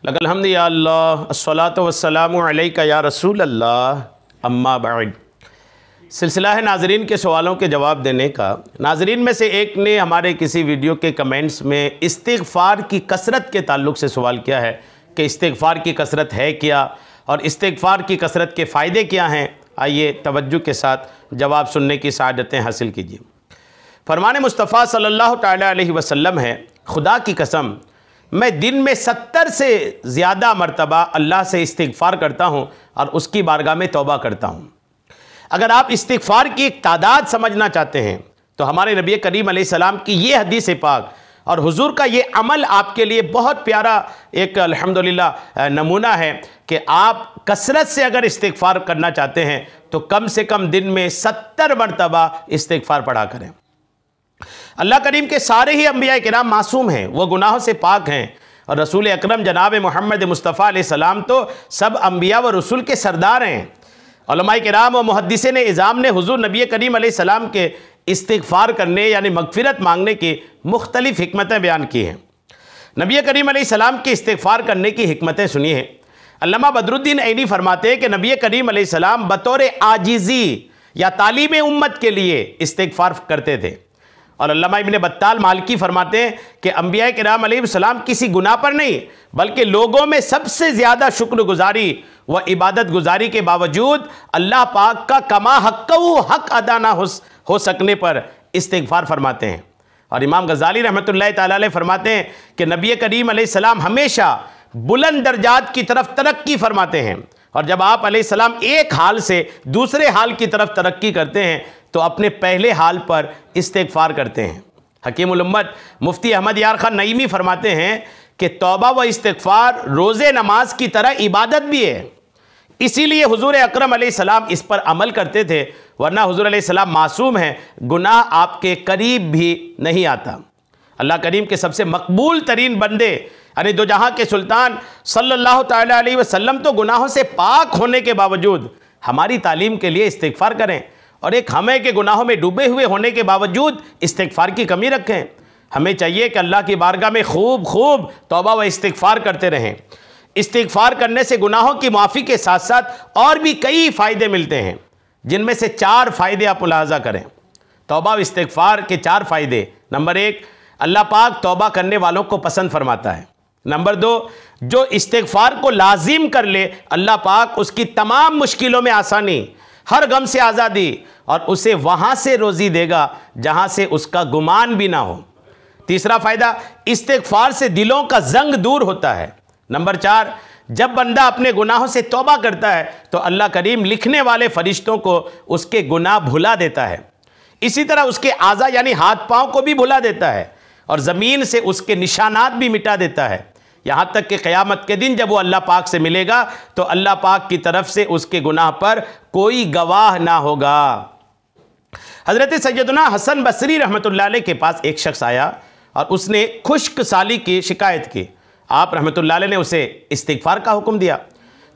लकल हम्द या अल्लाह अस्सलातु वस्सलामु अलैका या रसूल अल्लाह अम्मा बाद। सिलसिला है नाजरीन के सवालों के जवाब देने का। नाजरीन में से एक ने हमारे किसी वीडियो के कमेंट्स में इस्तिग़फ़ार की कसरत के ताल्लुक़ से सवाल किया है कि इस्तिग़फ़ार की कसरत है क्या और इस्तिग़फ़ार की कसरत के फ़ायदे क्या हैं। आइए तवज्जो के साथ जवाब सुनने की सआदतें हासिल कीजिए। फरमान मुस्तफ़ा सल्लल्लाहु तआला अलैहि वसल्लम है, खुदा की कसम मैं दिन में 70 से ज़्यादा मरतबा अल्लाह से इस्तिग़फ़ार करता हूँ और उसकी बारगाह में तौबा करता हूँ। अगर आप इस्तिग़फ़ार की एक तादाद समझना चाहते हैं तो हमारे नबी करीम अलैहिस्सलाम की ये हदीस पाक और हुजूर का ये अमल आपके लिए बहुत प्यारा एक अल्हम्दुलिल्लाह नमूना है कि आप कसरत से अगर इस्तिग़फ़ार करना चाहते हैं तो कम से कम दिन में 70 मरतबा इस्तिग़फ़ार पढ़ा करें। अल्लाह करीम के सारे ही अंबिया किराम मासूम हैं, वो गुनाहों से पाक हैं और रसूल अकरम जनाब मोहम्मद मुस्तफ़ा अलैहिस्सलाम तो सब अंबिया व रसूल के सरदार हैं। उलमाए किराम व मुहद्दिसीन इज़ाम ने हुजूर नबी करीम अलैहिस्सलाम के इस्तिग़फ़ार करने यानी मग़फ़िरत मांगने की मुख्तलिफ़ हिकमतें बयान की हैं। नबी करीम अलैहिस्सलाम के इस्तिग़फ़ार करने की हिकमतें सुनिए। अल्लामा बदरुद्दीन ऐनी फरमाते हैं कि नबी करीम अलैहिस्सलाम बतौर आजिज़ी या तालीम उम्मत के लिए इस्तिग़फ़ार करते थे। और अल्लामा इब्न बत्ताल मालिकी फरमाते हैं कि अंबिया किराम अलैहिस्सलाम किसी गुनाह पर नहीं बल्कि लोगों में सबसे ज़्यादा शुक्रगुजारी व इबादत गुजारी के बावजूद अल्लाह पाक का कमा हक अदा ना हो सकने पर इस्तिग़फ़ार फरमाते हैं। और इमाम गज़ाली रहमतुल्लाह ताला अलैह फरमाते हैं कि नबी करीम अलैहिस्सलाम हमेशा बुलंद दर्जात की तरफ तरक्की फरमाते हैं और जब आप अलैहिस्सलाम एक हाल से दूसरे हाल की तरफ तरक्की करते हैं तो अपने पहले हाल पर इस्तिग़फ़ार करते हैं। हकीमुल उम्मत मुफ्ती अहमद यार खान नईमी फरमाते हैं कि तौबा व इस्तिग़फ़ार रोज़े नमाज की तरह इबादत भी है, इसीलिए हुजूर अकरम अलैहिस्सलाम इस पर अमल करते थे, वरना हुजूर अलैहिस्सलाम मासूम हैं, गुनाह आपके करीब भी नहीं आता। अल्लाह करीम के सबसे मकबूल तरीन बंदे यानी दो जहाँ के सुल्तान सल्लल्लाहु तआला अलैहि वसल्लम तो गुनाहों से पाक होने के बावजूद हमारी तालीम के लिए इस्तिग़फ़ार करें और एक हमें के गुनाहों में डूबे हुए होने के बावजूद इस्तिग़फ़ार की कमी रखें। हमें चाहिए कि अल्लाह की बारगाह में खूब तौबा व इस्तिग़फ़ार करते रहें। इस्तिग़फ़ार करने से गुनाहों की माफ़ी के साथ साथ और भी कई फ़ायदे मिलते हैं, जिनमें से 4 फ़ायदे आप मुलाहज़ा करें। तौबा व इस्तिग़फ़ार के 4 फ़ायदे। नंबर 1, अल्लाह पाक तौबा करने वालों को पसंद फरमाता है। नंबर 2, जो इस्तिग़फ़ार को लाजिम कर ले अल्लाह पाक उसकी तमाम मुश्किलों में आसानी, हर गम से आज़ादी और उसे वहाँ से रोज़ी देगा जहाँ से उसका गुमान भी ना हो। तीसरा फ़ायदा, इस्तिग़फ़ार से दिलों का जंग दूर होता है। नंबर 4, जब बंदा अपने गुनाहों से तौबा करता है तो अल्लाह करीम लिखने वाले फ़रिश्तों को उसके गुनाह भुला देता है। इसी तरह उसके आज़ा यानी हाथ पाँव को भी भुला देता है और ज़मीन से उसके निशानात भी मिटा देता है, यहाँ तक कि क़यामत के दिन जब वो अल्लाह पाक से मिलेगा तो अल्लाह पाक की तरफ से उसके गुनाह पर कोई गवाह ना होगा। हज़रत सैयदना हसन बसरी रहमतुल्लाह अलैह के पास एक शख्स आया और उसने खुश्क साली की शिकायत की। आप रहमतुल्लाह अलैह ने उसे इस्तिग़फ़ार का हुक्म दिया।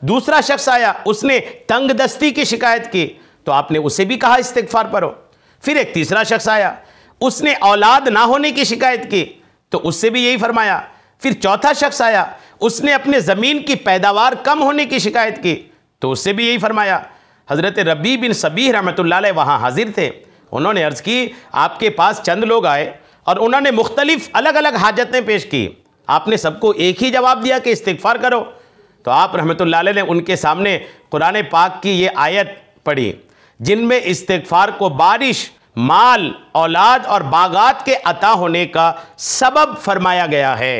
दूसरा शख्स आया, उसने तंग दस्ती की शिकायत की तो आपने उसे भी कहा इस्तिग़फ़ार पढ़ो। फिर एक तीसरा शख्स आया, उसने औलाद ना होने की शिकायत की तो उससे भी यही फरमाया। फिर चौथा शख्स आया, उसने अपने ज़मीन की पैदावार कम होने की शिकायत की तो उससे भी यही फरमाया। हज़रत रबी बिन सबीह रहमतुल्लाह अलैह वहाँ हाजिर थे। उन्होंने अर्ज़ की, आपके पास चंद लोग आए और उन्होंने मुख्तलिफ़ अलग अलग हाजतें पेश की, आपने सबको एक ही जवाब दिया कि इस्तिग़फ़ार करो। तो आप रहमतुल्लाह अलैह ने उनके सामने कुरान पाक की ये आयत पढ़ी जिनमें इस्तिग़फ़ार को बारिश, माल, औलाद और बागात के अता होने का सबब फरमाया गया है।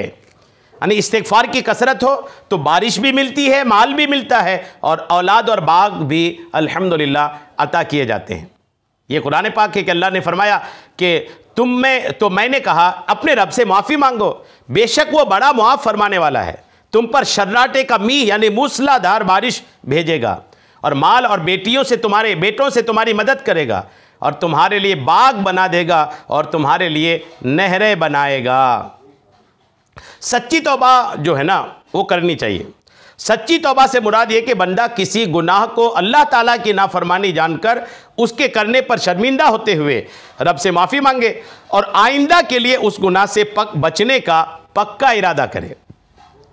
यानी इस्तिग़फ़ार की कसरत हो तो बारिश भी मिलती है, माल भी मिलता है और औलाद और बाग भी अल्हम्दुलिल्लाह अता किए जाते हैं। ये कुरान पाक है कि अल्लाह ने फरमाया कि मैंने कहा अपने रब से माफ़ी मांगो, बेशक वो बड़ा मुआफ़ फरमाने वाला है, तुम पर शर्राटे का मीह यानी मूसलाधार बारिश भेजेगा और माल और बेटों से तुम्हारी मदद करेगा और तुम्हारे लिए बाग बना देगा और तुम्हारे लिए नहरें बनाएगा। सच्ची तौबा जो है ना वो करनी चाहिए। सच्ची तौबा से मुराद ये कि बंदा किसी गुनाह को अल्लाह ताला की नाफरमानी जानकर उसके करने पर शर्मिंदा होते हुए रब से माफ़ी मांगे और आइंदा के लिए उस गुनाह से बचने का पक्का इरादा करे।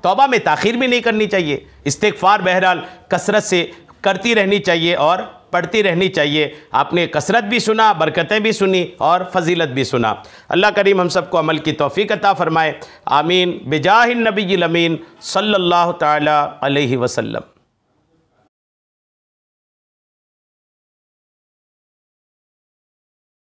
तौबा में ताख़ीर भी नहीं करनी चाहिए। इस्तिग़फ़ार बहरहाल कसरत से करती रहनी चाहिए और पढ़ती रहनी चाहिए। आपने कसरत भी सुना, बरकतें भी सुनी और फजीलत भी सुना। अल्लाह करीम हम सबको अमल की तौफ़ीक़ अता फ़रमाए। आमीन बिजाहिन नबील अमीन सल्लल्लाहु तआला अलैहि वसल्लम।